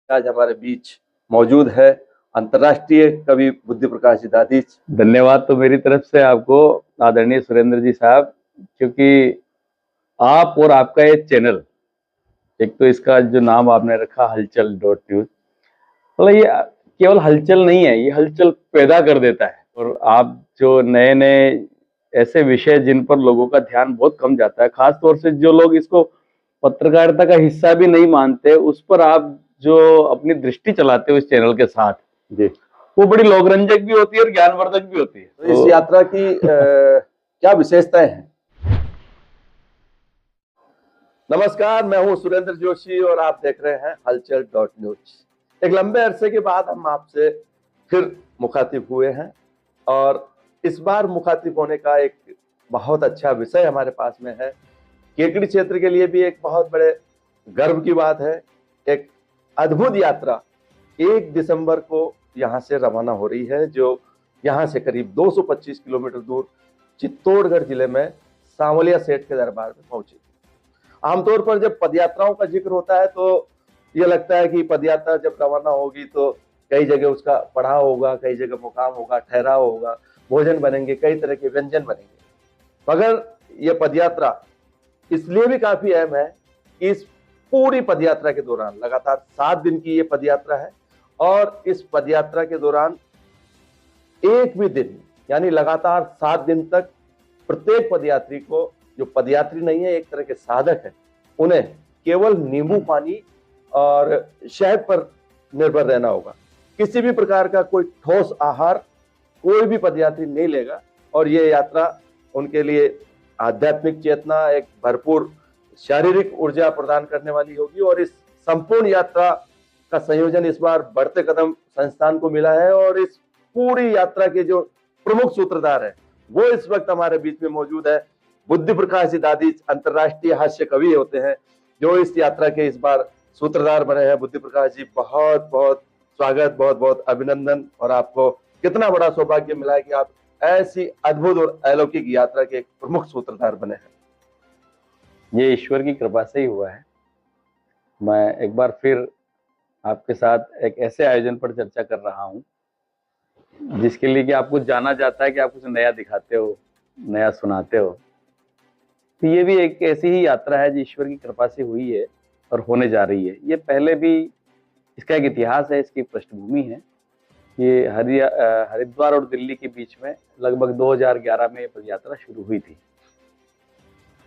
आज हमारे बीच मौजूद है अंतर्राष्ट्रीय कवि बुद्धि प्रकाश जी दादीच। धन्यवाद तो मेरी तरफ से आपको आदरणीय सुरेंद्र जी साहब, क्योंकि आप और आपका ये चैनल, एक तो इसका जो नाम आपने रखा हलचल डॉट न्यूज, मतलब ये केवल हलचल नहीं है, ये हलचल पैदा कर देता है। और आप जो नए नए ऐसे विषय जिन पर लोगों का ध्यान बहुत कम जाता है, खास तौर से जो लोग इसको पत्रकारिता का हिस्सा भी नहीं मानते, उस पर आप जो अपनी दृष्टि चलाते हो इस चैनल के साथ जी, वो बड़ी लोकरंजक भी होती है और ज्ञानवर्धक भी होती है। तो इस यात्रा की क्या विशेषताएं हैं? नमस्कार, मैं हूं सुरेंद्र जोशी और आप देख रहे हैं हलचल डॉट न्यूज। एक लंबे अरसे के बाद हम आपसे फिर मुखातिब हुए हैं और इस बार मुखातिब होने का एक बहुत अच्छा विषय हमारे पास में है। केकड़ी क्षेत्र के लिए भी एक बहुत बड़े गर्व की बात है। एक अद्भुत यात्रा 1 दिसंबर को यहाँ से रवाना हो रही है, जो यहाँ से करीब 225 किलोमीटर दूर चित्तौड़गढ़ जिले में सांवलिया सेठ के दरबार में पहुंची। आमतौर पर जब पदयात्राओं का जिक्र होता है तो ये लगता है कि पदयात्रा जब रवाना होगी तो कई जगह उसका पड़ाव होगा, कई जगह मुकाम होगा, ठहराव होगा, भोजन बनेंगे, कई तरह के व्यंजन बनेंगे। मगर ये पदयात्रा इसलिए भी काफी अहम है कि इस पूरी पदयात्रा के दौरान लगातार 7 दिन की ये पदयात्रा है और इस पदयात्रा के दौरान एक भी दिन यानी लगातार 7 दिन तक प्रत्येक पदयात्री को, जो पदयात्री नहीं है एक तरह के साधक है, उन्हें केवल नींबू पानी और शहद पर निर्भर रहना होगा। किसी भी प्रकार का कोई ठोस आहार कोई भी पदयात्री नहीं लेगा और ये यात्रा उनके लिए आध्यात्मिक चेतना, एक भरपूर शारीरिक ऊर्जा प्रदान करने वाली होगी। और इस संपूर्ण यात्रा का संयोजन इस बार बढ़ते कदम संस्थान को मिला है और इस पूरी यात्रा के जो प्रमुख सूत्रधार है वो इस वक्त हमारे बीच में मौजूद है। बुद्धि प्रकाश जी दादीच अंतर्राष्ट्रीय हास्य कवि होते हैं जो इस यात्रा के इस बार सूत्रधार बने हैं। बुद्धि प्रकाश जी, बहुत बहुत स्वागत, बहुत बहुत अभिनंदन। और आपको कितना बड़ा सौभाग्य मिला है कि आप ऐसी अद्भुत और अलौकिक यात्रा के एक प्रमुख सूत्रधार बने हैं। ये ईश्वर की कृपा से ही हुआ है। मैं एक बार फिर आपके साथ एक ऐसे आयोजन पर चर्चा कर रहा हूँ जिसके लिए कि आपको जाना जाता है कि आप कुछ नया दिखाते हो, नया सुनाते हो। तो ये भी एक ऐसी ही यात्रा है जो ईश्वर की कृपा से हुई है और होने जा रही है। ये पहले भी इसका एक इतिहास है, इसकी पृष्ठभूमि है। ये हरिद्वार और दिल्ली के बीच में लगभग 2011 में ये पदयात्रा शुरू हुई थी।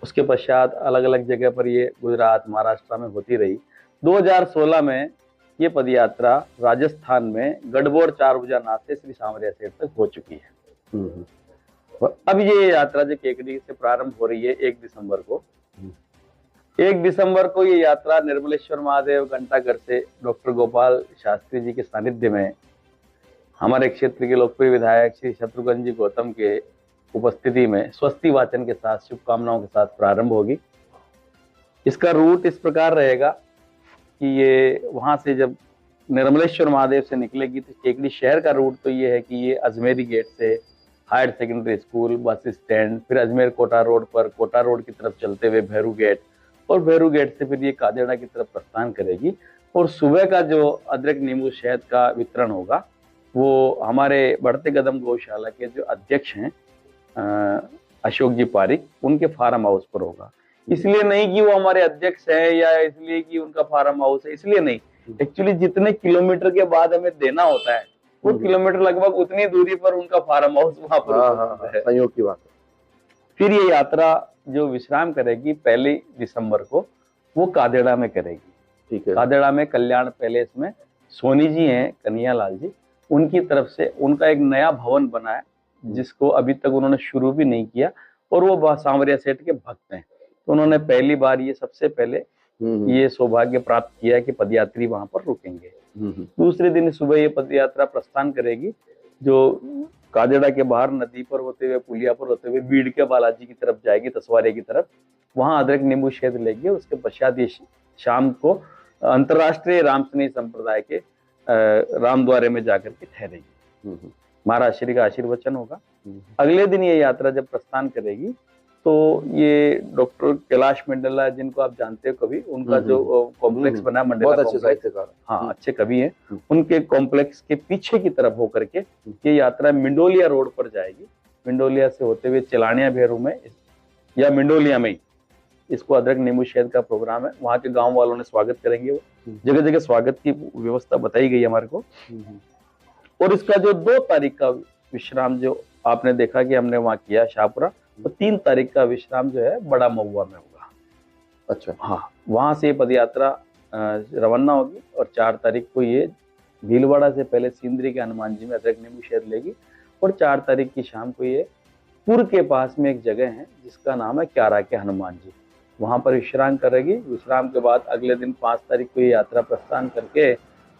उसके पश्चात अलग अलग जगह पर ये गुजरात, महाराष्ट्र में होती रही। 2016 में ये पदयात्रा राजस्थान में गढ़बोड़ चारभुजा नाथ से श्री सांवरिया सेठ तक हो चुकी है। अब ये यात्रा जो केकड़ी से प्रारंभ हो रही है 1 दिसंबर को, 1 दिसंबर को ये यात्रा निर्मलेश्वर महादेव घंटाघर से डॉक्टर गोपाल शास्त्री जी के सानिध्य में हमारे क्षेत्र के लोकप्रिय विधायक श्री शत्रुघ्न जी गौतम के उपस्थिति में स्वस्ति वाचन के साथ, शुभकामनाओं के साथ प्रारंभ होगी। इसका रूट इस प्रकार रहेगा कि ये वहां से जब निर्मलेश्वर महादेव से निकलेगी तो केकड़ी शहर का रूट तो ये है कि ये अजमेरी गेट से higher secondary school, bus stand, फिर अजमेर कोटा रोड पर कोटा रोड की तरफ चलते हुए भैरू गेट और भैरू गेट से फिर ये कादेड़ा की तरफ प्रस्थान करेगी। और सुबह का जो अदरक नींबू शहद का वितरण होगा वो हमारे बढ़ते कदम गौशाला के जो अध्यक्ष हैं अशोक जी पारिक, उनके फार्म हाउस पर होगा। इसलिए नहीं कि वो हमारे अध्यक्ष है या इसलिए कि उनका फार्म हाउस है, इसलिए नहीं। एक्चुअली जितने किलोमीटर के बाद हमें देना होता है वो किलोमीटर लगभग उतनी दूरी पर उनका फार्म हाउस वहां पर है। संयोग की बात है। फिर ये यात्रा जो विश्राम करेगी 1 दिसंबर को वो कादेड़ा में करेगी। ठीक है। कादेड़ा में कल्याण पैलेस में सोनी जी हैं, कन्हैयालाल जी, उनकी तरफ से उनका एक नया भवन बना है जिसको अभी तक उन्होंने शुरू भी नहीं किया और वो सांवरिया सेठ के भक्त हैं। तो उन्होंने पहली बार ये सबसे पहले ये सौभाग्य प्राप्त किया कि पदयात्री वहां पर रुकेंगे। दूसरे दिन सुबह ये पदयात्रा प्रस्थान करेगी जो कादेड़ा के बाहर नदी पर होते हुए, पुलिया पर होते हुए बीड़ के बालाजी की तरफ जाएगी, तसवारे की तरफ। वहां अदरक नींबू शहद लेगी। उसके पश्चात ये शाम को अंतर्राष्ट्रीय रामसनी संप्रदाय के रामद्वारे में जाकर के ठहरेगी। महाराज श्री का आशीर्वचन होगा। अगले दिन ये यात्रा जब प्रस्थान करेगी तो ये डॉक्टर कैलाश मंडला जिनको आप जानते हो कवि, उनका जो कॉम्प्लेक्स बना मंडला बहुत अच्छे कॉम्प्लेक्स, साहित्यकार। हाँ अच्छे कवि हैं, उनके कॉम्प्लेक्स के पीछे की तरफ होकर के ये यात्रा मिंडोलिया रोड पर जाएगी। मिंडोलिया से होते हुए चिलानिया भेरू में या मिंडोलिया में ही इसको अदरक नींबू शहद का प्रोग्राम है। वहाँ के गांव वालों ने स्वागत करेंगे, वो जगह जगह स्वागत की व्यवस्था बताई गई हमारे को। और इसका जो 2 तारीख का विश्राम जो आपने देखा कि हमने वहाँ किया शाहपुरा, तो 3 तारीख का विश्राम जो है बड़ा महुआ में होगा। अच्छा, हाँ, वहां से पद यात्रा रवाना होगी और 4 तारीख को ये भीलवाड़ा से पहले सिंदरी के हनुमान जी में अदरक नींबू शहद लेगी और 4 तारीख की शाम को ये पुर के पास में एक जगह है जिसका नाम है क्यारा के हनुमान जी, वहां पर विश्राम करेगी। विश्राम के बाद अगले दिन 5 तारीख को ये यात्रा प्रस्थान करके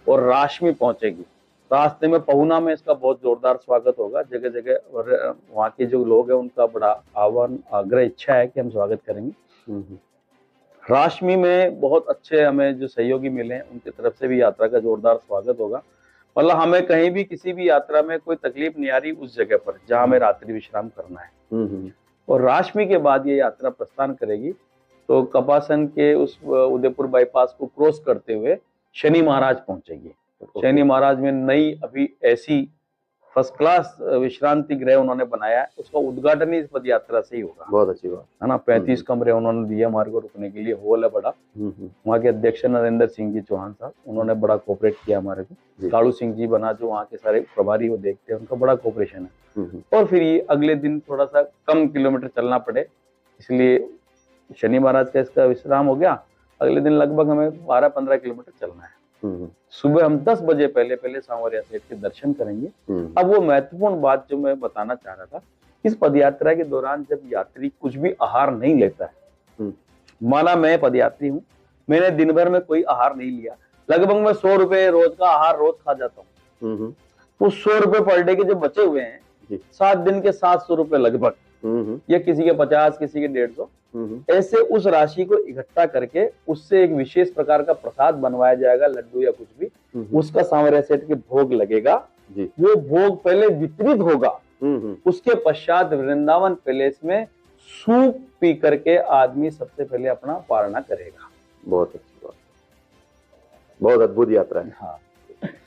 और राशमी पहुंचेगी। रास्ते में पहुना में इसका बहुत जोरदार स्वागत होगा जगह जगह, और वहाँ के जो लोग हैं उनका बड़ा आह्वान आग्रह इच्छा है कि हम स्वागत करेंगे। राशमी में बहुत अच्छे हमें जो सहयोगी मिले हैं उनकी तरफ से भी यात्रा का जोरदार स्वागत होगा। मतलब हमें कहीं भी किसी भी यात्रा में कोई तकलीफ नहीं आ रही उस जगह पर जहाँ हमें रात्रि विश्राम करना है। और राशमी के बाद ये यात्रा प्रस्थान करेगी तो कपासन के उस उदयपुर बाईपास को क्रॉस करते हुए शनि महाराज पहुंचेगी। शनि महाराज में नई अभी ऐसी फर्स्ट क्लास विश्रांति गृह उन्होंने बनाया है, उसका उद्घाटन ही इस पद यात्रा से ही होगा। बहुत अच्छी बात है ना। 35 कमरे उन्होंने दिए हमारे को रुकने के लिए, हॉल है बड़ा। वहाँ के अध्यक्ष नरेंद्र सिंह जी चौहान साहब, उन्होंने बड़ा कोऑपरेट किया हमारे को। कालू सिंह जी बना जो वहाँ के सारे प्रभारी वो देखते हैं, उनका बड़ा कोऑपरेशन है। और फिर ये अगले दिन थोड़ा सा कम किलोमीटर चलना पड़े, इसलिए शनि महाराज का इसका विश्राम हो गया। अगले दिन लगभग हमें 12-15 किलोमीटर चलना है। सुबह हम 10 बजे पहले सांवरिया सेठ के दर्शन करेंगे। अब वो महत्वपूर्ण बात जो मैं बताना चाह रहा था, इस पदयात्रा के दौरान जब यात्री कुछ भी आहार नहीं लेता है, माना मैं पदयात्री हूँ, मैंने दिन भर में कोई आहार नहीं लिया, लगभग मैं 100 रुपए रोज का आहार रोज खा जाता हूँ, तो 100 रुपए पर डे के जो बचे हुए हैं 7 दिन के 700 रुपए लगभग, या किसी के 50 किसी के 150, ऐसे उस राशि को इकट्ठा करके उससे एक विशेष प्रकार का प्रसाद बनवाया जाएगा, लड्डू या कुछ भी, उसका सांवरिया सेठ के भोग लगेगा। वो भोग पहले वितरित होगा, उसके पश्चात वृंदावन पैलेस में सूप पी करके आदमी सबसे पहले अपना पारणा करेगा। बहुत अच्छी बात, बहुत अद्भुत यात्रा है। हाँ,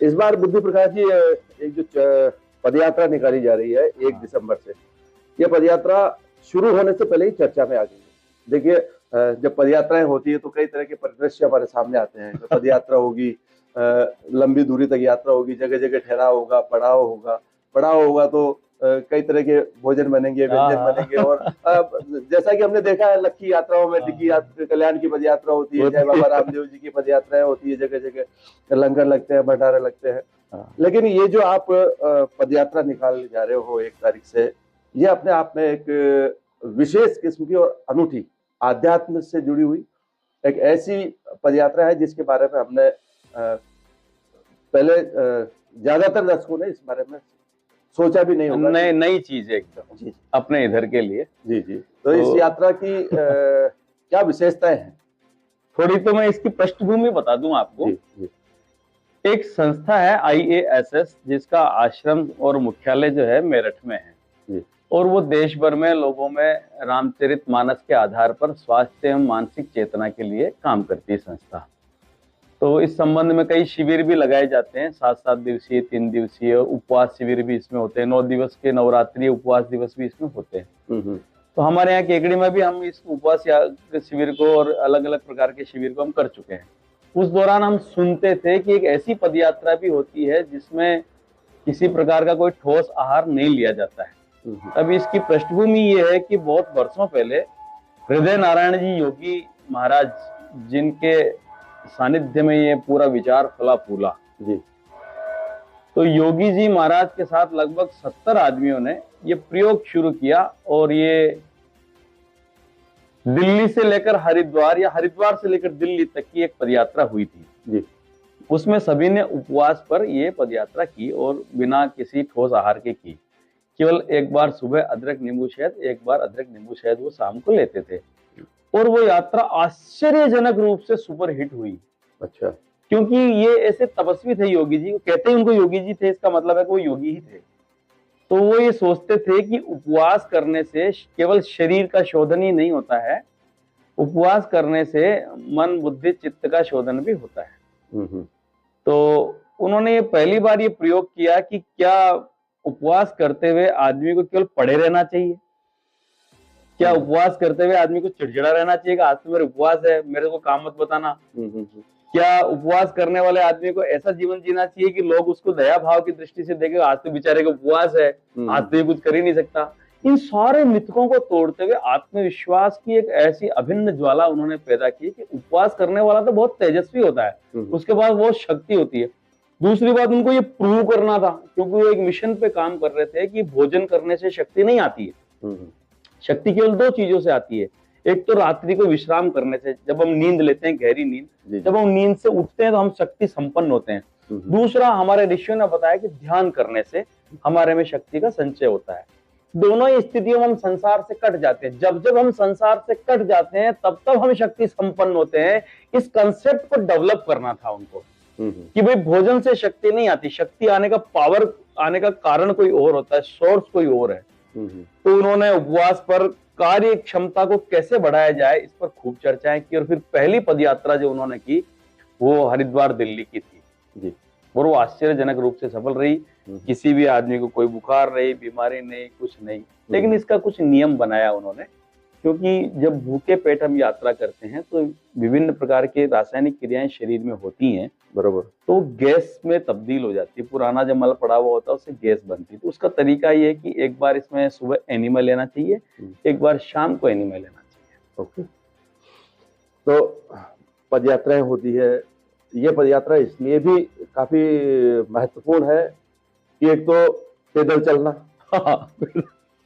इस बार बुद्धि प्रकाश जी एक जो पदयात्रा निकाली जा रही है 1 दिसंबर से, यह पदयात्रा शुरू होने से पहले ही चर्चा में आ गई है। देखिए, जब पदयात्राएं होती है तो कई तरह के परिदृश्य हमारे सामने आते हैं। तो पदयात्रा होगी, लंबी दूरी तक यात्रा होगी, जगह जगह ठहराव होगा, पड़ाव होगा तो कई तरह के भोजन बनेंगे, व्यंजन बनेंगे। और जैसा कि हमने देखा है लक्की यात्राओं में, टिक्की कल्याण की पदयात्रा होती है, जय बाबा रामदेव जी की पदयात्राएं होती है, जगह जगह लंगर लगते हैं, भंडारे लगते हैं। लेकिन ये जो आप पदयात्रा निकाल जा रहे हो 1 तारीख से, ये अपने आप में एक विशेष किस्म की और अनूठी आध्यात्म से जुड़ी हुई एक ऐसी पदयात्रा है जिसके बारे में हमने पहले ज्यादातर दर्शकों ने इस बारे में सोचा भी नहीं होगा। नई चीज है एकदम अपने इधर के लिए। जी। तो इस यात्रा की क्या विशेषताएं हैं? थोड़ी तो मैं इसकी पृष्ठभूमि बता दूं आपको। जी। एक संस्था है IASS, जिसका आश्रम और मुख्यालय जो है मेरठ में है, और वो देश भर में लोगों में रामचरितमानस के आधार पर स्वास्थ्य एवं मानसिक चेतना के लिए काम करती है संस्था। तो इस संबंध में कई शिविर भी लगाए जाते हैं, 7-7 दिवसीय, 3 दिवसीय उपवास शिविर भी इसमें होते हैं, 9 दिवस के नवरात्रि उपवास दिवस भी इसमें होते हैं। तो हमारे यहाँ केकड़ी में भी हम इस उपवास शिविर को और अलग अलग प्रकार के शिविर को हम कर चुके हैं। उस दौरान हम सुनते थे कि एक ऐसी पदयात्रा भी होती है जिसमें किसी प्रकार का कोई ठोस आहार नहीं लिया जाता है। अब इसकी पृष्ठभूमि ये है कि बहुत वर्षों पहले हृदय नारायण जी योगी महाराज, जिनके सानिध्य में ये पूरा विचार फला फूला जी, तो योगी जी महाराज के साथ लगभग 70 आदमियों ने ये प्रयोग शुरू किया, और ये दिल्ली से लेकर हरिद्वार या हरिद्वार से लेकर दिल्ली तक की एक पदयात्रा हुई थी जी। उसमें सभी ने उपवास पर ये पदयात्रा की और बिना किसी ठोस आहार के की। केवल एक बार सुबह अदरक नींबू शहद, एक बार अदरक नींबू शहद वो शाम को लेते थे, और वो यात्रा आश्चर्यजनक रूप से सुपर हिट हुई। अच्छा, क्योंकि ये ऐसे तपस्वी थे योगी जी, कहते हैं उनको योगी जी थे, इसका मतलब है कि वो योगी ही थे। तो वो ये सोचते थे कि उपवास करने से केवल शरीर का शोधन ही नहीं होता है, उपवास करने से मन बुद्धि चित्त का शोधन भी होता है। तो उन्होंने पहली बार ये प्रयोग किया कि क्या उपवास करते हुए आदमी को केवल पड़े रहना चाहिए, क्या उपवास करते हुए आदमी को चिड़चिड़ा रहना चाहिए कि आज तो मेरा उपवास है, मेरे को काम मत बताना। क्या उपवास करने वाले आदमी को ऐसा जीवन जीना चाहिए कि लोग उसको दया भाव की दृष्टि से देखें, आज तो बेचारे का उपवास है, आज तो ये कुछ कर ही नहीं सकता। इन सारे मिथकों को तोड़ते हुए आत्मविश्वास की एक ऐसी अभिन्न ज्वाला उन्होंने पैदा की कि उपवास करने वाला तो बहुत तेजस्वी होता है, उसके पास बहुत शक्ति होती है। दूसरी बात, उनको ये प्रूव करना था, क्योंकि वो एक मिशन पे काम कर रहे थे कि भोजन करने से शक्ति नहीं आती है। शक्ति केवल दो चीजों से आती है, एक तो रात्रि को विश्राम करने से, जब हम नींद लेते हैं गहरी नींद, जब हम नींद से उठते हैं तो हम शक्ति संपन्न होते हैं। दूसरा, हमारे ऋषियों ने बताया कि ध्यान करने से हमारे में शक्ति का संचय होता है। दोनों ही स्थितियों में हम संसार से कट जाते हैं। जब जब हम संसार से कट जाते हैं तब तब हम शक्ति संपन्न होते हैं। इस कंसेप्ट को डेवलप करना था उनको कि भाई भोजन से शक्ति नहीं आती, शक्ति आने का, पावर आने का कारण कोई और होता है, सोर्स कोई और है। तो उन्होंने उपवास पर कार्य क्षमता को कैसे बढ़ाया जाए इस पर खूब चर्चाएं की, और फिर पहली पदयात्रा जो उन्होंने की वो हरिद्वार दिल्ली की थी जी, और वो आश्चर्यजनक रूप से सफल रही। किसी भी आदमी को कोई बुखार नहीं, बीमारी नहीं, कुछ नहीं। लेकिन इसका कुछ नियम बनाया उन्होंने, क्योंकि जब भूखे पेट हम यात्रा करते हैं तो विभिन्न प्रकार के रासायनिक क्रियाएं शरीर में होती हैं, बरोबर, तो गैस में तब्दील हो जाती है। पुराना जब मल पड़ा हुआ होता है उससे गैस बनती है। तो उसका तरीका ये है कि एक बार इसमें सुबह एनिमा लेना चाहिए, एक बार शाम को एनिमा लेना चाहिए। ओके, तो पदयात्राएं होती है, ये पदयात्रा इसलिए भी काफी महत्वपूर्ण है कि एक तो पैदल चलना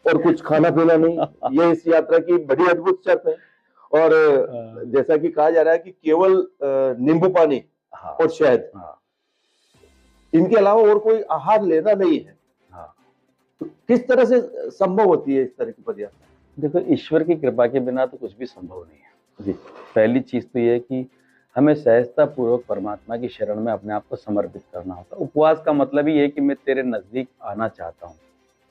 और कुछ खाना पीना नहीं, ये इस यात्रा की बड़ी अद्भुत शर्त है। और जैसा कि कहा जा रहा है कि केवल नींबू पानी और शहद, इनके अलावा और कोई आहार लेना नहीं है। तो किस तरह से संभव होती है इस तरह की पदयात्रा? देखो, ईश्वर की कृपा के बिना तो कुछ भी संभव नहीं है जी। पहली चीज तो ये है कि हमें सहजता पूर्वक परमात्मा की शरण में अपने आप को समर्पित करना होता है। उपवास का मतलब ही है कि मैं तेरे नजदीक आना चाहता हूँ,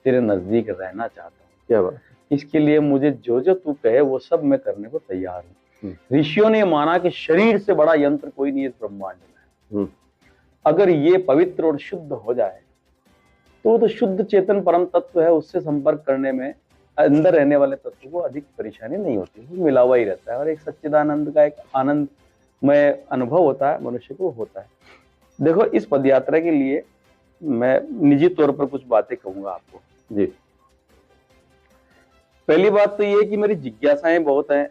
तेरे नजदीक रहना चाहता हूँ। क्या बात? इसके लिए मुझे जो जो तू कहे वो सब मैं करने को तैयार हूँ। ऋषियों ने माना कि शरीर से बड़ा यंत्र कोई नहीं इस ब्रह्मांड में। अगर ये पवित्र और शुद्ध हो जाए तो शुद्ध चेतन परम तत्व है, उससे संपर्क करने में अंदर रहने वाले तत्व को अधिक परेशानी नहीं होती, वो मिला हुआ ही रहता है और एक सच्चिदानंद का एक आनंदमय अनुभव होता है, मनुष्य को होता है। देखो, इस पदयात्रा के लिए मैं निजी तौर पर कुछ बातें कहूंगा आपको जी। पहली बात तो ये कि मेरी जिज्ञासाएं बहुत हैं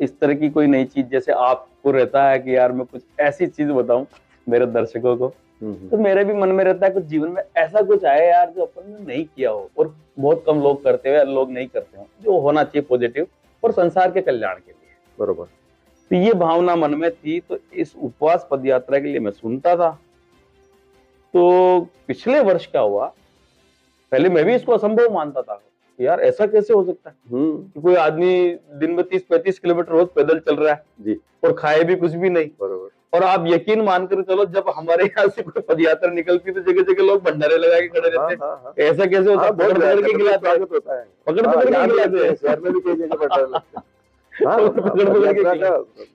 इस तरह की कोई नई चीज, जैसे आपको रहता है कि यार मैं कुछ ऐसी चीज बताऊं मेरे दर्शकों को, तो मेरे भी मन में रहता है कुछ जीवन में ऐसा कुछ आए यार जो अपन ने नहीं किया हो और बहुत कम लोग करते हुए लोग नहीं करते हो, जो होना चाहिए पॉजिटिव और संसार के कल्याण के लिए। बरोबर, तो ये भावना मन में थी। तो इस उपवास पदयात्रा के लिए मैं सुनता था। तो पिछले वर्ष क्या हुआ, पहले मैं भी इसको असंभव मानता था, यार ऐसा कैसे हो सकता है कि कोई आदमी दिन में 30-35 किलोमीटर रोज पैदल चल रहा है जी, और खाए भी कुछ भी नहीं। बरोबर। और आप यकीन मानकर चलो, जब हमारे यहाँ से कोई पदयात्रा निकलती तो जगह जगह लोग भंडारे लगा के खड़े रहते हैं। ऐसा कैसे होता है? पकड़ पकड़ के खिलाते हैं, पकड़ पकड़ के खिलाते हैं। शहर में भी कई जगह भंडारे लगते हैं, पकड़ पकड़ के खिलाते हैं,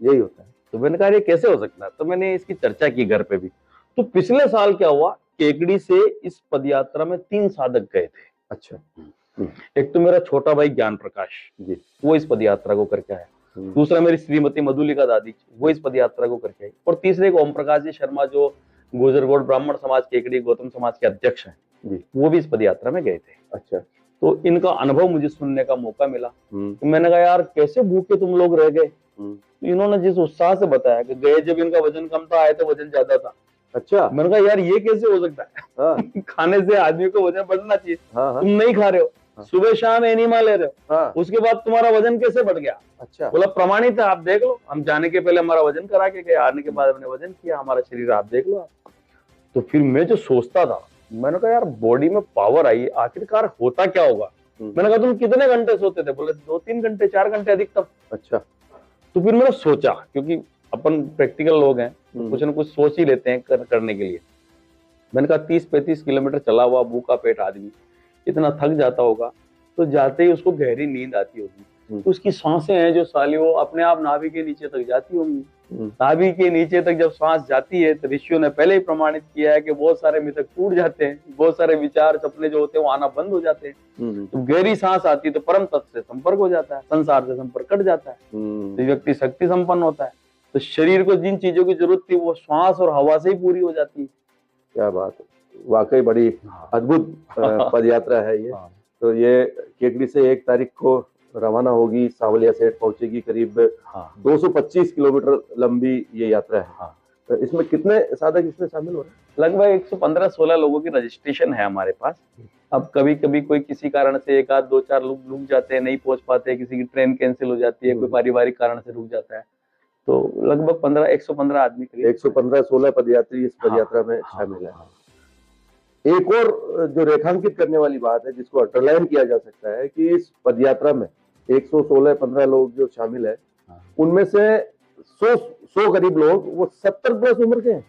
यही होता है। तो मैंने कहा ये कैसे हो सकता है, तो मैंने इसकी चर्चा की घर पे भी। तो पिछले साल क्या हुआ, केकड़ी से इस पदयात्रा में 3 साधक गए थे। अच्छा, एक तो मेरा छोटा भाई ज्ञान प्रकाश जी, वो इस पदयात्रा को करके आया। दूसरा मेरी श्रीमती मधुलिका दादी, वो इस पदयात्रा को करके आई। और तीसरे एक ओम प्रकाश जी शर्मा, जो गुजरगोड़ ब्राह्मण समाज केकड़ी गौतम समाज के अध्यक्ष हैं जी, वो भी इस पदयात्रा में गए थे। अच्छा, तो इनका अनुभव मुझे सुनने का मौका मिला। तो मैंने कहा यार कैसे भूखे तुम लोग रह गए। तो इन्होंने जिस उत्साह से बताया कि गए जब इनका वजन कम था, आए तो वजन ज्यादा था। अच्छा, मैंने कहा यार ये कैसे हो सकता है? खाने से आदमी को वजन बढ़ना चाहिए। तुम नहीं खा रहे हो, सुबह शाम एनिमा ले रहे हो, उसके बाद तुम्हारा वजन कैसे बढ़ गया? अच्छा, बोला प्रमाणित है, आप देख लो। हम जाने के पहले हमारा वजन करा के गए, आने के बाद हमने वजन किया, हमारा शरीर आप देख लो आप। तो फिर मैं जो सोचता था, मैंने कहा यार बॉडी में पावर आई, आखिरकार होता क्या होगा। मैंने कहा तुम कितने घंटे सोते थे? बोले 2-3 घंटे, 4 घंटे अधिकतम। अच्छा, तो फिर मैंने सोचा, क्योंकि अपन प्रैक्टिकल लोग हैं, कुछ ना कुछ सोच ही लेते हैं करने के लिए। मैंने कहा 30-35 किलोमीटर चला हुआ भूखा पेट आदमी इतना थक जाता होगा, तो जाते ही उसको गहरी नींद आती होगी, तो उसकी सांसें हैं जो साली वो अपने आप नाभि के नीचे तक जाती होंगी। नाभि के नीचे तक जब सांस जाती है तो ऋषियों ने पहले ही प्रमाणित किया है कि बहुत सारे मिथक टूट जाते हैं, बहुत सारे विचार सपने जो होते हैं वो आना बंद हो जाते हैं। तो गहरी सांस आती है तो परम तत्व से संपर्क हो जाता है, संसार से संपर्क कट जाता है, तो व्यक्ति शक्ति संपन्न होता है। तो शरीर को जिन चीजों की जरूरत थी वो श्वास और हवा से ही पूरी हो जाती है। क्या बात है, वाकई बड़ी अद्भुत पद यात्रा है ये। तो ये केकड़ी से 1 तारीख को रवाना होगी, सांवलिया सेठ पहुंचेगी, करीब 225 किलोमीटर लंबी ये यात्रा है। तो इसमें कितने साधक इसमें शामिल हो रहे हैं? लगभग 115-16 लोगों की रजिस्ट्रेशन है हमारे पास। अब कभी कभी कोई किसी कारण से 1 आध 2-4 लोग रुक जाते हैं, नहीं पहुंच पाते, किसी की ट्रेन कैंसिल हो जाती है, कोई पारिवारिक कारण से रुक जाता है, तो लगभग 115 आदमी, 115-16 पदयात्री इस पदयात्रा में शामिल है। एक और जो रेखांकित करने वाली बात है, जिसको अंडरलाइन किया जा सकता है, कि इस पदयात्रा में 116-15 लोग जो शामिल है, उनमें से 100 करीब लोग वो 70 प्लस उम्र के हैं।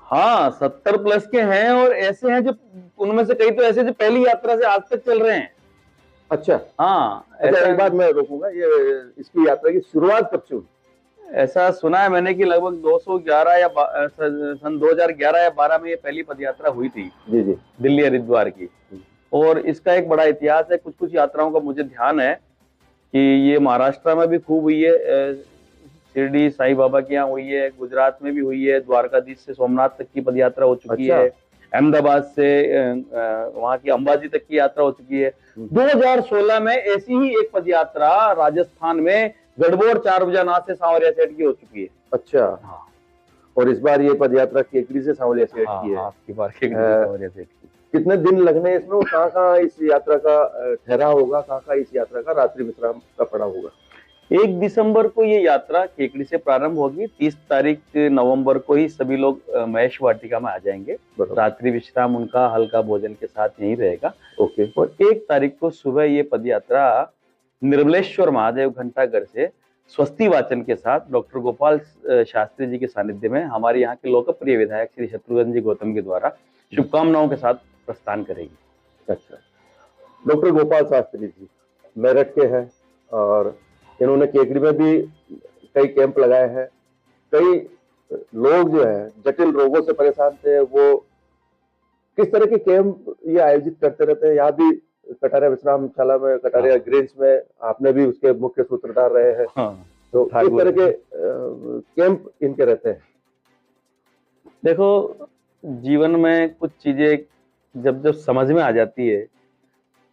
हाँ, 70 प्लस के हैं, और ऐसे हैं जो उनमें से कई तो ऐसे जो पहली यात्रा से आज तक चल रहे हैं। अच्छा, हाँ, अच्छा, एक बात मैं रोकूंगा, ये इसकी यात्रा की शुरुआत कब से हुई? ऐसा सुना है मैंने कि लगभग 211 या सन 2011 या 12 में ये पहली पदयात्रा हुई थी। जी जी, दिल्ली हरिद्वार की। और इसका एक बड़ा इतिहास है, कुछ कुछ यात्राओं का मुझे ध्यान है कि ये महाराष्ट्र में भी खूब हुई है, शिरडी साईं बाबा के यहाँ हुई है, गुजरात में भी हुई है, द्वारकाधीश से सोमनाथ तक की पदयात्रा हो चुकी है, अहमदाबाद से वहां की अंबाजी तक की यात्रा हो चुकी है। 2016 में ऐसी ही एक पदयात्रा राजस्थान में गढ़बोर 4 बजानाथ से सांवरिया सेठ की हो चुकी है। अच्छा, हाँ। और इस बार ये पदयात्रा केकड़ी से सांवरिया सेठ की है। आपकी बार केकड़ी से सांवरिया सेठ की। कितने दिन लगने इसमें, कहाँ इस यात्रा का ठहराव होगा, कहाँ इस यात्रा का रात्रि विश्राम का पड़ाव होगा? 1 दिसंबर को ये यात्रा केकड़ी से प्रारंभ होगी, 30 तारीख नवंबर को ही सभी लोग महेश वाटिका में आ जाएंगे। रात्रि विश्राम उनका हल्का भोजन के साथ यहीं रहेगा। ओके। और 1 तारीख को सुबह ये पदयात्रा निर्मलेश्वर महादेव घंटाघर से स्वस्ति वाचन के साथ डॉक्टर गोपाल शास्त्री जी के सानिध्य में हमारे यहाँ के लोकप्रिय विधायक श्री शत्रुघ्न जी गौतम के द्वारा शुभकामनाओं के साथ प्रस्थान करेगी। अच्छा, डॉक्टर गोपाल शास्त्री जी मेरठ के हैं और इन्होंने केकड़ी में भी कई कैंप लगाए हैं। कई लोग जो है जटिल रोगों से परेशान थे, वो किस तरह के कैंप ये आयोजित करते रहते हैं। यहाँ भी कटारिया विश्रामशाला में, कटारिया ग्रीन्स में आपने भी उसके मुख्य सूत्रधार रहे हैं। तो किस तरह के कैंप इनके रहते हैं? देखो, जीवन में कुछ चीजें जब जब समझ में आ जाती है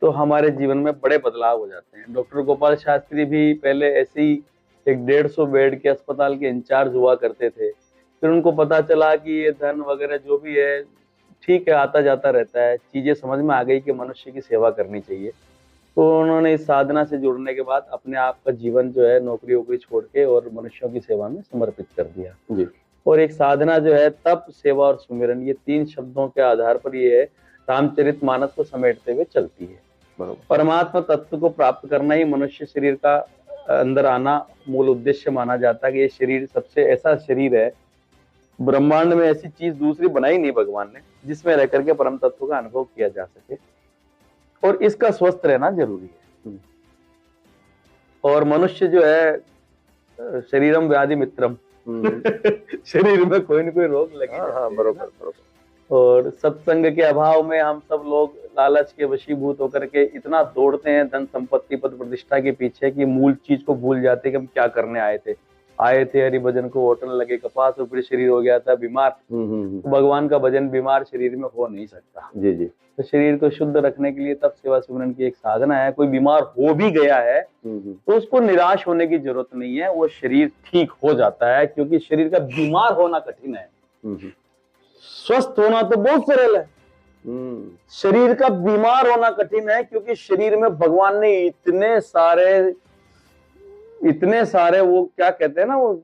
तो हमारे जीवन में बड़े बदलाव हो जाते हैं। डॉक्टर गोपाल शास्त्री भी पहले ऐसे ही एक 150 बेड के अस्पताल के इंचार्ज हुआ करते थे। फिर उनको पता चला कि ये धन वगैरह जो भी है ठीक है, आता जाता रहता है, चीजें समझ में आ गई कि मनुष्य की सेवा करनी चाहिए। तो उन्होंने इस साधना से जुड़ने के बाद अपने आप का जीवन जो है नौकरी वोकरी छोड़ के और मनुष्यों की सेवा में समर्पित कर दिया जी। और एक साधना जो है तप, सेवा और सुमिरन, ये 3 शब्दों के आधार पर ये रामचरितमानस को समेटते हुए चलती है। परमात्मा तत्व को प्राप्त करना ही मनुष्य शरीर का अंदर आना मूल उद्देश्य माना जाता है कि ये शरीर सबसे ऐसा शरीर है, ब्रह्मांड में ऐसी चीज दूसरी बनाई नहीं भगवान ने जिसमें रह करके परम तत्व का अनुभव किया जा सके, और इसका स्वस्थ रहना जरूरी है। और मनुष्य जो है शरीरम व्याधि मित्रम शरीर में कोई न कोई रोग लगे। हाँ, बरोबर। और सत्संग के अभाव में हम सब लोग लालच के वशीभूत होकर के इतना दौड़ते हैं धन संपत्ति पद प्रतिष्ठा के पीछे कि मूल चीज को भूल जाते कि हम क्या करने आए थे हरि भजन को होटल लगे कपास और फिर शरीर हो गया था बीमार। तो भगवान का भजन बीमार शरीर में हो नहीं सकता जी। तो शरीर को शुद्ध रखने के लिए तब सेवा सिमरन की एक साधना है। कोई बीमार हो भी गया है तो उसको निराश होने की जरूरत नहीं है, वो शरीर ठीक हो जाता है, क्योंकि शरीर का बीमार होना कठिन है, स्वस्थ होना तो बहुत सरल है। शरीर का बीमार होना कठिन है क्योंकि शरीर में भगवान ने इतने सारे वो क्या कहते हैं ना, वो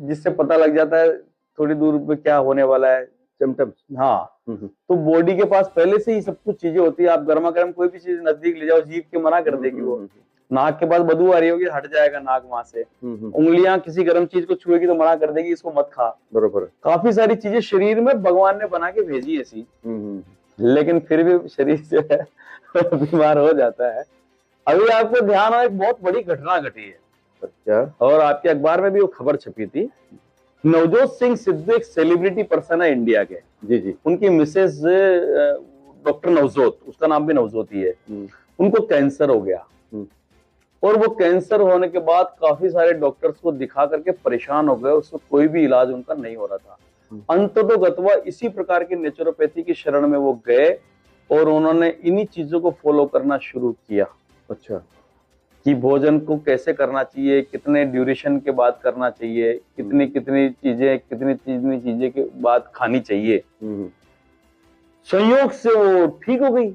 जिससे पता लग जाता है थोड़ी दूर पे क्या होने वाला है, सिम्टम्स। हाँ, तो बॉडी के पास पहले से ही सब कुछ चीजें होती है। आप गर्मा गर्म कोई भी चीज नजदीक ले जाओ, जीभ के मना कर देगी वो। नाक के पास बदबू आ रही होगी, हट जाएगा नाक वहां से। उंगलियां किसी गर्म चीज को छुएगी तो मना कर देगी इसको मत खा। बरोबर। काफी सारी चीजें शरीर में भगवान ने बना के भेजी ऐसी, लेकिन फिर भी शरीर जो है बीमार हो जाता है। अभी आपको ध्यान हो, एक बहुत बड़ी घटना घटी है। अच्छा। और आपके अखबार में भी वो खबर छपी थी। नवजोत सिंह सिद्धू एक सेलिब्रिटी पर्सन है इंडिया के। जी जी। उनकी मिसेज डॉक्टर नवजोत, उसका नाम भी नवजोत ही है। उनको कैंसर हो गया और वो कैंसर होने के बाद काफी सारे डॉक्टर्स को दिखा करके परेशान हो गए, उसको कोई भी इलाज उनका नहीं हो रहा था। अंततोगत्वा इसी प्रकार की नेचुरोपैथी की शरण में वो गए और उन्होंने इन्हीं चीजों को फॉलो करना शुरू किया। अच्छा। कि भोजन को कैसे करना चाहिए, कितने ड्यूरेशन के बाद करना चाहिए, कितनी कितनी चीजें के बाद खानी चाहिए। संयोग से वो ठीक हो गई।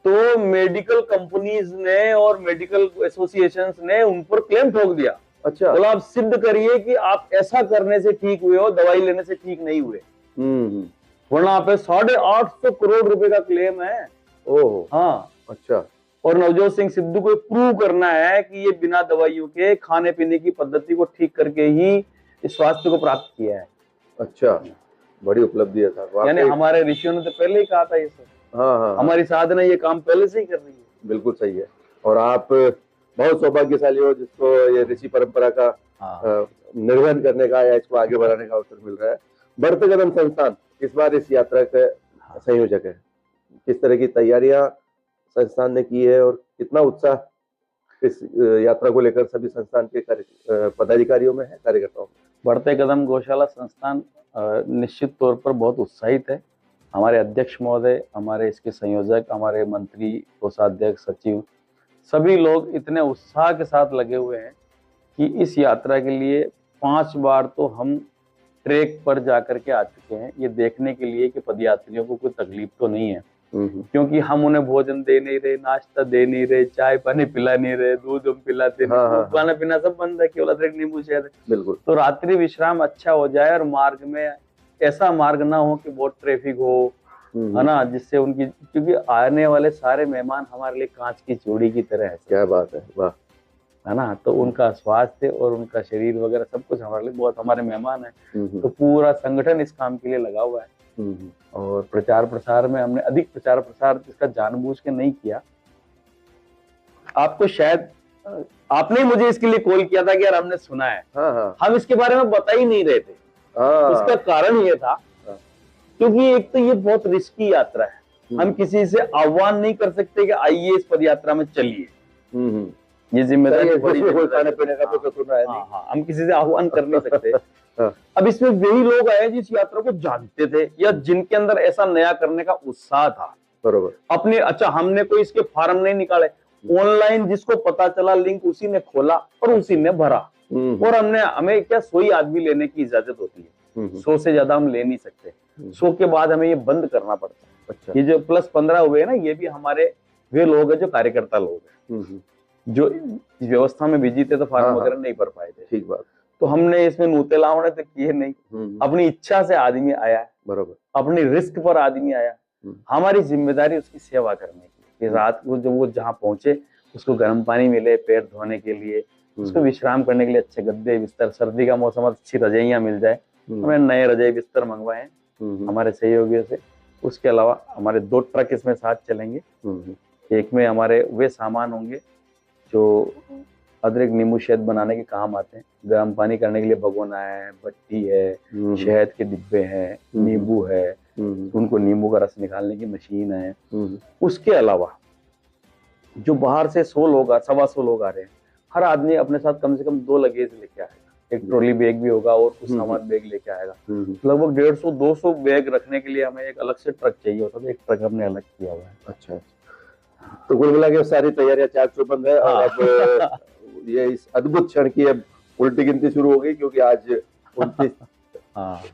तो मेडिकल कंपनीज ने और मेडिकल एसोसिएशंस ने उन पर क्लेम ठोक दिया। अच्छा। तो आप सिद्ध करिए कि आप ऐसा करने से ठीक हुए हो, दवाई लेने से ठीक नहीं हुए। वरना पे 850 करोड़ रुपए का क्लेम है। ओह हाँ। अच्छा। और नवजोत सिंह सिद्धू को प्रूव करना है कि ये बिना दवाइयों के खाने पीने की पद्धति को ठीक करके ही इस स्वास्थ्य को प्राप्त किया है। अच्छा, बड़ी उपलब्धि है सर। यानी हमारे ऋषियों ने तो पहले ही कहा था ये सब। हाँ। हमारी साधना ये काम पहले से ही कर रही है। बिल्कुल सही है। और आप बहुत सौभाग्यशाली हो जिसको ये ऋषि परंपरा का निर्वहन करने का या इसको आगे बढ़ाने का अवसर मिल रहा है। बढ़ते कदम संस्थान इस बार इस यात्रा के संयोजक है। किस तरह की तैयारियां संस्थान ने की है और कितना उत्साह इस यात्रा को लेकर सभी संस्थान के पदाधिकारियों में है, कार्यकर्ताओं में? बढ़ते कदम गौशाला संस्थान निश्चित तौर पर बहुत उत्साहित है। हमारे अध्यक्ष महोदय, हमारे इसके संयोजक, हमारे मंत्री, कोषाध्यक्ष, सचिव, सभी लोग इतने उत्साह के साथ लगे हुए हैं कि इस यात्रा के लिए 5 बार तो हम ट्रैक पर जाकर के आ चुके हैं, ये देखने के लिए कि पदयात्रियों को कोई तकलीफ तो नहीं है। क्योंकि हम उन्हें भोजन दे नहीं रहे, नाश्ता दे नहीं रहे, चाय पानी पिला नहीं रहे, दूध हम पिलाते नहीं, खाना पीना सब बंद है, केवल अदरक नींबू शहद है। बिल्कुल। तो रात्रि विश्राम अच्छा हो जाए और मार्ग में ऐसा मार्ग ना हो कि बहुत ट्रैफिक हो, है ना, जिससे उनकी, क्योंकि आने वाले सारे मेहमान हमारे लिए कांच की चूड़ी की तरह है। क्या बात है, वाह, है ना। तो उनका स्वास्थ्य और उनका शरीर वगैरह सब कुछ हमारे लिए बहुत, हमारे मेहमान है। तो पूरा संगठन इस काम के लिए लगा हुआ है। और प्रचार प्रसार में हमने अधिक प्रचार प्रसार इसका जानबूझ के नहीं किया। आपको शायद, आपने मुझे इसके लिए कॉल किया था कि यार हमने सुना है। हम इसके बारे में बता ही नहीं रहे थे। उसका कारण ये था क्योंकि एक तो ये बहुत रिस्की यात्रा है। हम किसी से आह्वान नहीं कर सकते कि आइए इस पदयात्रा में चलिए। ये जिम्मेदारी बड़ी, खाने पीने का तो सुना है नहीं। हम किसी से आह्वान कर नहीं सकते। अब इसमें वही लोग आए जिस यात्रा को जानते थे या जिनके अंदर ऐसा नया करने का उत्साह था। बरोबर। अपने, अच्छा, हमने कोई इसके फार्म नहीं निकाले, ऑनलाइन जिसको पता चला लिंक उसी ने खोला और उसी ने भरा। और हमें क्या 100 आदमी लेने की इजाजत होती है, 100 से ज्यादा हम ले नहीं सकते। 100 के बाद हमें ये बंद करना पड़ता है। अच्छा। ये जो +15 हुए ना, ये भी हमारे वे लोग हैं जो कार्यकर्ता लोग हैं, जो इस व्यवस्था में बिजी थे तो फार्म वगैरह नहीं भर पाए थे। ठीक बात। तो हमने इसमें नूतेलावने तो किए नहीं। अपनी इच्छा से आदमी आया है, बरोबर, अपनी रिस्क पर आदमी आया। हमारी जिम्मेदारी उसकी सेवा करने की। रात को जब वो जहाँ पहुंचे उसको गर्म पानी मिले पैर धोने के लिए, उसको विश्राम करने के लिए अच्छे गद्दे बिस्तर, सर्दी का मौसम अच्छी रजाइयां मिल जाए। हमें नए रजाई बिस्तर मंगवाए हमारे सहयोगियों से। उसके अलावा हमारे 2 ट्रक इसमें साथ चलेंगे। एक में हमारे वे सामान होंगे जो अदरक नींबू शहद बनाने के काम आते हैं। गर्म पानी करने के लिए भगोना है, भट्टी है, शहद के डिब्बे हैं, नींबू है, उनको नींबू का रस निकालने की मशीन है। उसके अलावा जो बाहर से 100 लोग, 125 लोग आ रहे हैं, हर आदमी अपने साथ कम से कम 2 लगेज लेके आएगा। एक ट्रॉली बैग भी होगा और कुछ सामान बैग लेके आएगा। लगभग 150-200 बैग रखने के लिए हमें एक अलग से ट्रक चाहिए होता है। एक ट्रक हमने अलग किया हुआ है। अच्छा, तो कुल मिला के सारी तैयारियां चाक चौबंद है। और अब ये इस अद्भुत क्षण की अब उल्टी गिनती शुरू हो गई, क्योंकि आज 29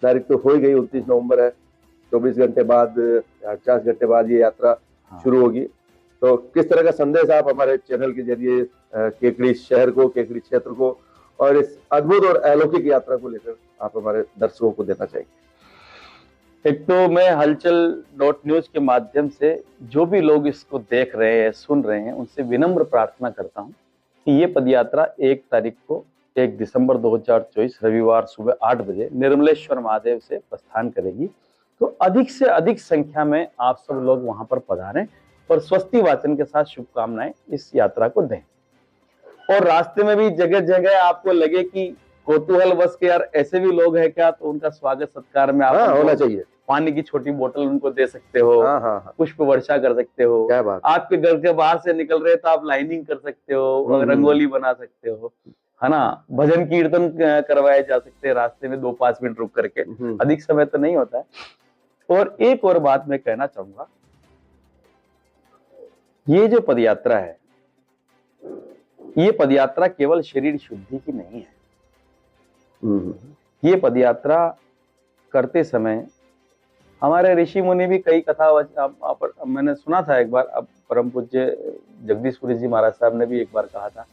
तारीख तो हो ही गई, 29 नवंबर है। 24 घंटे बाद, 50 घंटे बाद ये यात्रा शुरू होगी। तो किस तरह का संदेश आप हमारे चैनल के जरिए केकड़ी शहर को, केकड़ी क्षेत्र को और इस अद्भुत और अलौकिक यात्रा को लेकर आप हमारे दर्शकों को देना चाहिए? एक तो मैं हलचल.न्यूज के माध्यम से जो भी लोग इसको देख रहे हैं, सुन रहे हैं, उनसे विनम्र प्रार्थना करता हूं कि ये पदयात्रा 1 तारीख को 1 दिसंबर 2024 रविवार सुबह 8 बजे निर्मलेश्वर महादेव से प्रस्थान करेगी। तो अधिक से अधिक संख्या में आप सब लोग वहां पर पधारें और स्वस्ति वाचन के साथ शुभकामनाएं इस यात्रा को दें। और रास्ते में भी जगह जगह आपको लगे कि कौतूहल बस के यार ऐसे भी लोग हैं क्या, तो उनका स्वागत सत्कार में आप होना चाहिए। पानी की छोटी बोतल उनको दे सकते हो, पुष्प वर्षा कर सकते हो। क्या बात। आपके घर के बाहर से निकल रहे तो आप लाइनिंग कर सकते हो, रंगोली बना सकते हो, है ना। भजन कीर्तन करवाए जा सकते हैं रास्ते में 2-5 मिनट रुक करके, अधिक समय तो नहीं होता है। और एक और बात मैं कहना चाहूंगा, ये जो पदयात्रा है, ये पदयात्रा केवल शरीर शुद्धि की नहीं है। ये पदयात्रा करते समय हमारे ऋषि मुनि भी कई कथा मैंने सुना था एक बार, अब परम पूज्य जगदीशपुरी जी महाराज साहब ने भी एक बार कहा था,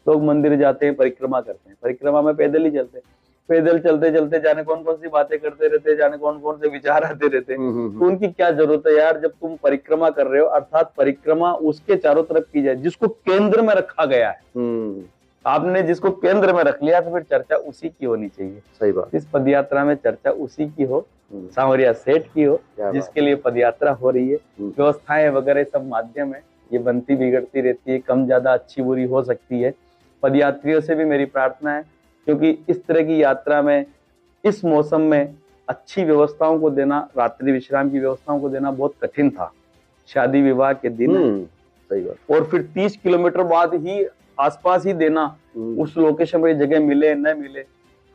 लोग मंदिर जाते हैं, परिक्रमा करते हैं, परिक्रमा में पैदल ही चलते हैं, पैदल चलते चलते जाने कौन कौन सी बातें करते रहते, जाने कौन कौन से विचार आते रहते हैं। तो उनकी क्या जरूरत है यार, जब तुम परिक्रमा कर रहे हो, अर्थात परिक्रमा उसके चारों तरफ की जाए जिसको केंद्र में रखा गया है। आपने जिसको केंद्र में रख लिया तो फिर चर्चा उसी की होनी चाहिए। सही बात। इस पदयात्रा में चर्चा उसी की हो, सांवरिया सेठ की हो, जिसके लिए पदयात्रा हो रही है। व्यवस्थाएं वगैरह सब माध्यम है, ये बनती बिगड़ती रहती है, कम ज्यादा अच्छी बुरी हो सकती है। पदयात्रियों से भी मेरी प्रार्थना है, क्योंकि इस तरह की यात्रा में इस मौसम में अच्छी व्यवस्थाओं को देना, रात्रि विश्राम की व्यवस्थाओं को देना बहुत कठिन था। शादी विवाह के दिन सही बात। और फिर 30 किलोमीटर बाद ही आसपास ही देना, उस लोकेशन पर जगह मिले न मिले,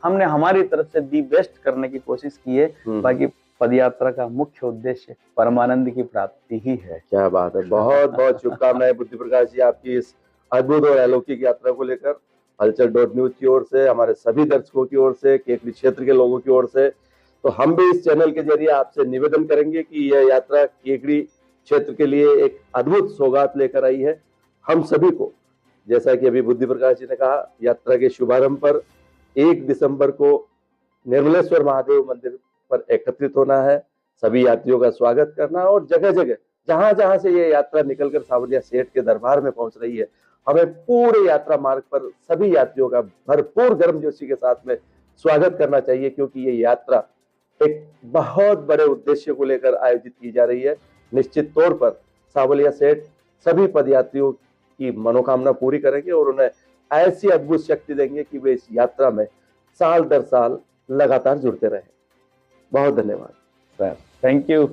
हमने हमारी तरफ से दी बेस्ट करने की कोशिश की है। बाकी पदयात्रा का मुख्य उद्देश्य परमानंद की प्राप्ति ही है। क्या बात है। बहुत बहुत शुभकामनाएं बुद्धि प्रकाश जी आपकी इस अद्भुत और अलौकिक यात्रा को लेकर। हलचल.न्यूज की ओर से, हमारे सभी दर्शकों की ओर से, केकड़ी क्षेत्र के लोगों की ओर से, तो हम भी इस चैनल के जरिए आपसे निवेदन करेंगे कि यह यात्रा केकड़ी क्षेत्र के लिए एक अद्भुत सौगात लेकर आई है हम सभी को। जैसा कि अभी बुद्धि प्रकाश जी ने कहा, यात्रा के शुभारंभ पर 1 दिसंबर को निर्मलेश्वर महादेव मंदिर पर एकत्रित होना है, सभी यात्रियों का स्वागत करना, और जगह जगह जहां जहां से ये यात्रा निकलकर सांवरिया सेठ के दरबार में पहुंच रही है, हमें पूरे यात्रा मार्ग पर सभी यात्रियों का भरपूर गर्मजोशी के साथ में स्वागत करना चाहिए, क्योंकि ये यात्रा एक बहुत बड़े उद्देश्य को लेकर आयोजित की जा रही है। निश्चित तौर पर सांवरिया सेठ सभी पदयात्रियों की मनोकामना पूरी करेंगे और उन्हें ऐसी अद्भुत शक्ति देंगे कि वे इस यात्रा में साल दर साल लगातार जुड़ते रहें। बहुत धन्यवाद सर, थैंक यू।